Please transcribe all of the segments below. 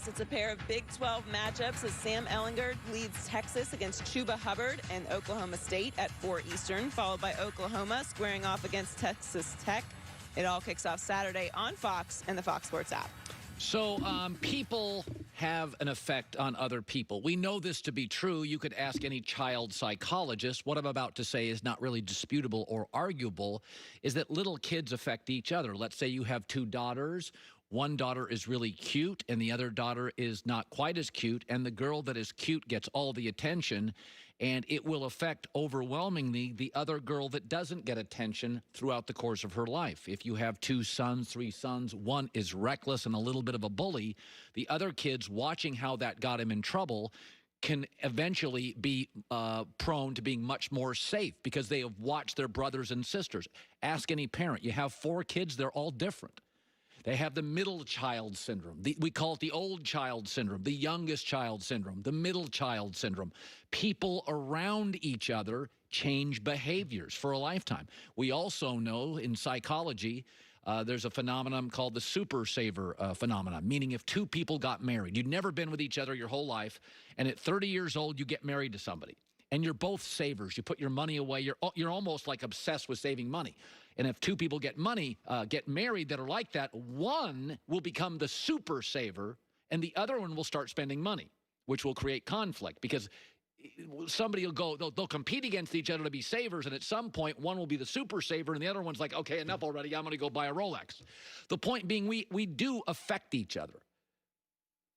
Yes, it's a pair of Big 12 matchups as Sam Ehlinger leads Texas against Chuba Hubbard and Oklahoma State at 4 Eastern, followed by Oklahoma squaring off against Texas Tech. It all kicks off Saturday on Fox and the Fox Sports app. So people have an effect on other people. We know this to be true. You could ask any child psychologist. What I'm about to say is not really disputable or arguable, is that little kids affect each other. Let's say you have two daughters. One daughter is really cute and the other daughter is not quite as cute, and the girl that is cute gets all the attention, and it will affect overwhelmingly the other girl that doesn't get attention throughout the course of her life. If you have two sons, three sons, one is reckless and a little bit of a bully, the other kids watching how that got him in trouble can eventually be prone to being much more safe because they have watched their brothers and sisters. Ask any parent. You have 4 kids, they're all different. They have the middle child syndrome. We call it the old child syndrome, the youngest child syndrome, the middle child syndrome. People around each other change behaviors for a lifetime. We also know in psychology, there's a phenomenon called the super saver phenomenon, meaning if 2 people got married, you'd never been with each other your whole life, and at 30 years old, you get married to somebody. And you're both savers. You put your money away. You're almost like obsessed with saving money. And if 2 people get married that are like that, one will become the super saver, and the other one will start spending money, which will create conflict because somebody will go, they'll compete against each other to be savers, and at some point, one will be the super saver, and the other one's like, okay, enough already. I'm going to go buy a Rolex. The point being, we do affect each other.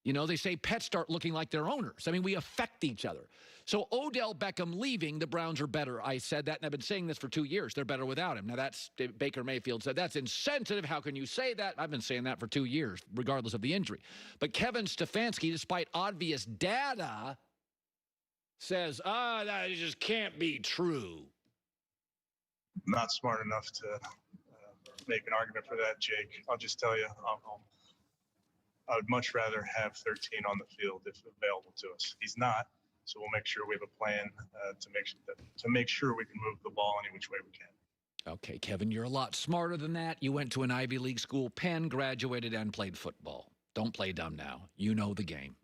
You know, they say pets start looking like their owners. I mean, we affect each other. So Odell Beckham leaving, the Browns are better. I said that, and I've been saying this for 2 years. They're better without him. Now, that's Baker Mayfield said, that's insensitive. How can you say that? I've been saying that for 2 years, regardless of the injury. But Kevin Stefanski, despite obvious data, says, that just can't be true. Not smart enough to make an argument for that, Jake. I'll just tell you, I would much rather have 13 on the field if available to us. He's not, so we'll make sure we have a plan to make sure we can move the ball any which way we can. Okay, Kevin, you're a lot smarter than that. You went to an Ivy League school, Penn, graduated, and played football. Don't play dumb now. You know the game.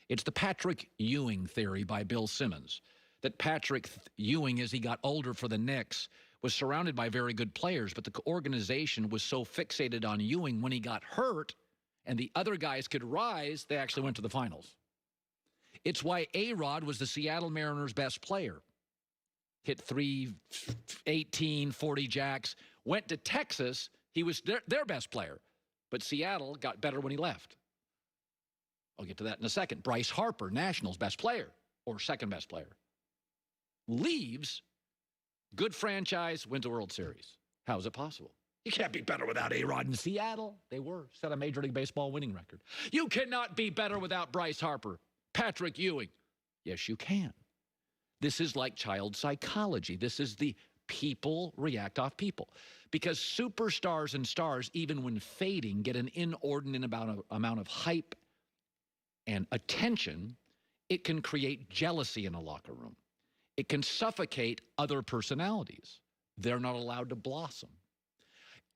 It's the Patrick Ewing theory by Bill Simmons, that Patrick Ewing, as he got older for the Knicks, was surrounded by very good players, but the organization was so fixated on Ewing when he got hurt and the other guys could rise, they actually went to the finals. It's why A-Rod was the Seattle Mariners' best player. Hit 318, 40 jacks. Went to Texas. He was their best player. But Seattle got better when he left. I'll get to that in a second. Bryce Harper, Nationals' best player, or second best player. Leaves, good franchise, wins a World Series. How is it possible? You can't be better without A-Rod in Seattle. They were. Set a Major League Baseball winning record. You cannot be better without Bryce Harper. Patrick Ewing. Yes, you can. This is like child psychology. This is the people react off people. Because superstars and stars, even when fading, get an inordinate amount of hype and attention. It can create jealousy in a locker room. It can suffocate other personalities. They're not allowed to blossom.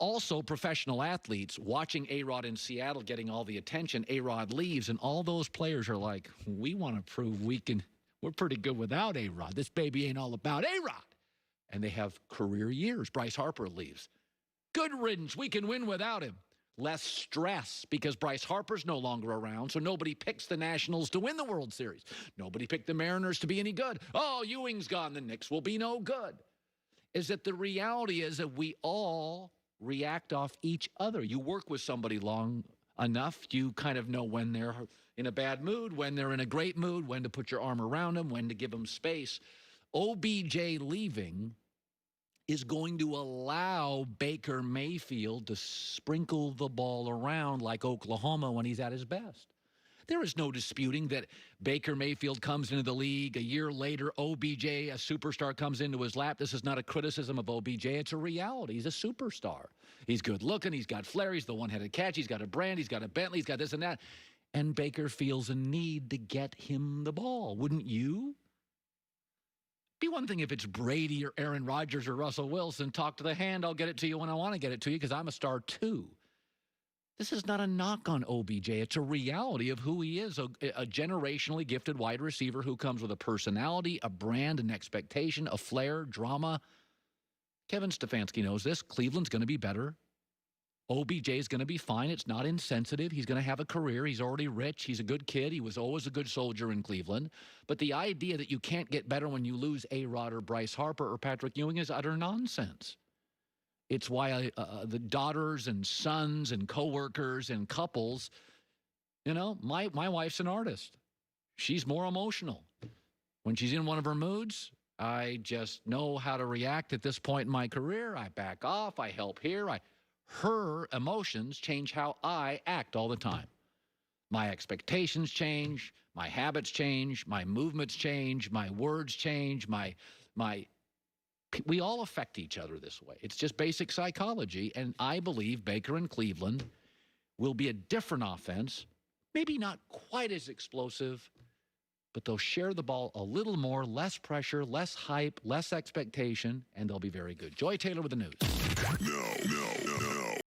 Also, professional athletes, watching A-Rod in Seattle getting all the attention, A-Rod leaves, and all those players are like, we want to prove we're pretty good without A-Rod. This baby ain't all about A-Rod. And they have career years. Bryce Harper leaves. Good riddance. We can win without him. Less stress because Bryce Harper's no longer around, so nobody picks the Nationals to win the World Series. Nobody picked the Mariners to be any good. Oh, Ewing's gone. The Knicks will be no good. Is that the reality is that we all react off each other. You work with somebody long enough, you kind of know when they're in a bad mood, when they're in a great mood, when to put your arm around them, when to give them space. OBJ leaving is going to allow Baker Mayfield to sprinkle the ball around like Oklahoma when he's at his best. There is no disputing that Baker Mayfield comes into the league. A year later, OBJ, a superstar, comes into his lap. This is not a criticism of OBJ. It's a reality. He's a superstar. He's good looking. He's got flair. He's the one-headed catch. He's got a brand. He's got a Bentley. He's got this and that. And Baker feels a need to get him the ball. Wouldn't you? Be one thing if it's Brady or Aaron Rodgers or Russell Wilson. Talk to the hand. I'll get it to you when I want to get it to you because I'm a star too. This is not a knock on OBJ. It's a reality of who he is, a generationally gifted wide receiver who comes with a personality, a brand, an expectation, a flair, drama. Kevin Stefanski knows this. Cleveland's going to be better. OBJ is going to be fine. It's not insensitive. He's going to have a career. He's already rich. He's a good kid. He was always a good soldier in Cleveland. But the idea that you can't get better when you lose A-Rod or Bryce Harper or Patrick Ewing is utter nonsense. It's why the daughters and sons and coworkers and couples, my wife's an artist. She's more emotional. When she's in one of her moods, I just know how to react at this point in my career. I back off. I help here. Her emotions change how I act all the time. My expectations change. My habits change. My movements change. My words change. We all affect each other this way. It's just basic psychology, and I believe Baker and Cleveland will be a different offense, maybe not quite as explosive, but they'll share the ball a little more, less pressure, less hype, less expectation, and they'll be very good. Joy Taylor with the news.